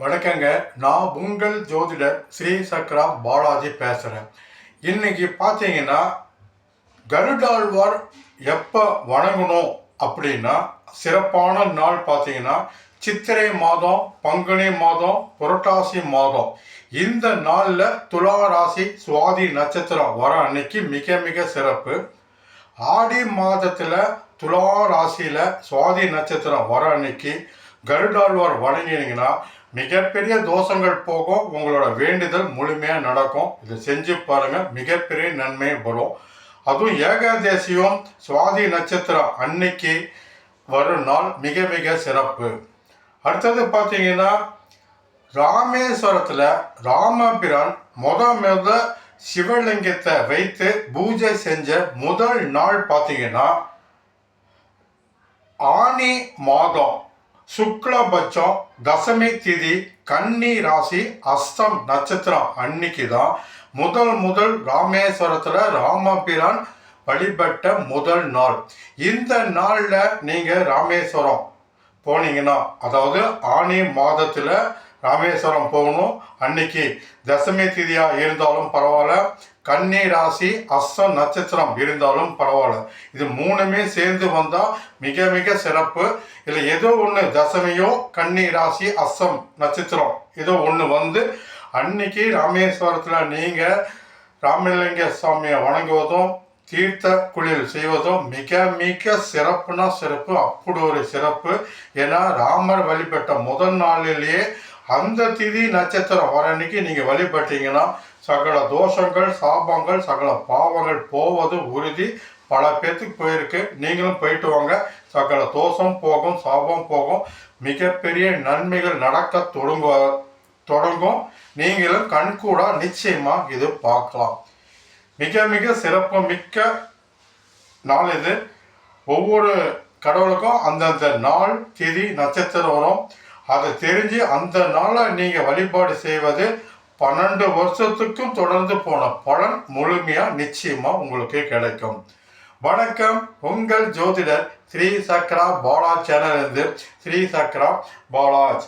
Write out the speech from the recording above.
வணக்கங்க. நான் உங்கள் ஜோதிடர் ஸ்ரீ சக்ரா பாலாஜி பேசுகிறேன். இன்னைக்கு பார்த்தீங்கன்னா கருடாழ்வார் எப்போ வணங்கணும் அப்படின்னா சிறப்பான நாள் பார்த்தீங்கன்னா சித்திரை மாதம், பங்குனி மாதம், புரட்டாசி மாதம். இந்த நாளில் துலா ராசி சுவாதி நட்சத்திரம் வர அன்னைக்கு மிக மிக சிறப்பு. ஆடி மாதத்தில் துலா ராசியில் சுவாதி நட்சத்திரம் வர அன்னைக்கு கருடாழ்வார் வணங்கினீங்கன்னா மிகப்பெரிய தோஷங்கள் போகும், உங்களோட வேண்டுதல் முழுமையாக நடக்கும். இதை செஞ்சு பாருங்கள், மிகப்பெரிய நன்மை வரும். அதுவும் ஏகாதேசியும் சுவாதி நட்சத்திரம் அன்னைக்கு வரும் நாள் மிக மிக சிறப்பு. அடுத்தது பார்த்தீங்கன்னா ராமேஸ்வரத்தில் ராமபிரான் முத சிவலிங்கத்தை வைத்து பூஜை செஞ்ச முதல் நாள் பார்த்தீங்கன்னா ஆனி மாதம் சுக்லபட்சம் தசமி திதி கன்னி ராசி அஸ்தம் நட்சத்திரம் அன்னைக்கு தான் முதல் ராமேஸ்வரத்தில் ராமபிரான் வழிபட்ட முதல் நாள். இந்த நாளில் நீங்கள் ராமேஸ்வரம் போனீங்கன்னா, அதாவது ஆனி மாதத்தில் ராமேஸ்வரம் போகணும். அன்னைக்கு தசமி திதியாக இருந்தாலும் பரவாயில்ல, கன்னி ராசி அஸ்தம் நட்சத்திரம் இருந்தாலும் பரவாயில்ல. இது மூணுமே சேர்ந்து வந்தால் மிக மிக சிறப்பு. இல்லை ஏதோ ஒன்று தசமியோ கன்னி ராசி அஸ்தம் நட்சத்திரம் ஏதோ ஒன்று வந்து அன்னைக்கு ராமேஸ்வரத்தில் நீங்கள் ராமலிங்க சுவாமியை வணங்குவதும் தீர்த்த குளியல் செய்வதும் மிக மிக சிறப்புனா சிறப்பு. அப்படி ஒரு சிறப்பு. ஏன்னா ராமர் வழிபட்ட முதல் நாளிலேயே அந்த திதி நட்சத்திரம் வர அன்னைக்கு நீங்கள் வழிபட்டீங்கன்னா சகல தோஷங்கள், சாபங்கள், சகல பாவங்கள் போவது உறுதி. பல பேர்த்துக்கு போயிருக்கு, நீங்களும் போயிட்டு வாங்க. சகல தோஷம் போகும், சாபம் போகும், மிகப்பெரிய நன்மைகள் நடக்க தொடங்கும். நீங்களும் கண்கூட நிச்சயமாக இது பார்க்கலாம். மிக மிக சிறப்பு மிக்க நாள் இது. ஒவ்வொரு கடவுளுக்கும் அந்தந்த நாள் திதி நட்சத்திரம் வரும். அதை தெரிஞ்சு அந்த நாளை நீங்கள் வழிபாடு செய்வது 12 வருஷத்துக்கும் தொடர்ந்து போன பலன் முழுமையாக நிச்சயமாக உங்களுக்கு கிடைக்கும். வணக்கம், உங்கள் ஜோதிடர் ஸ்ரீ சக்ரா பாலாஜ் சேனல் இருந்து ஸ்ரீ சக்ரா பாலாஜ்.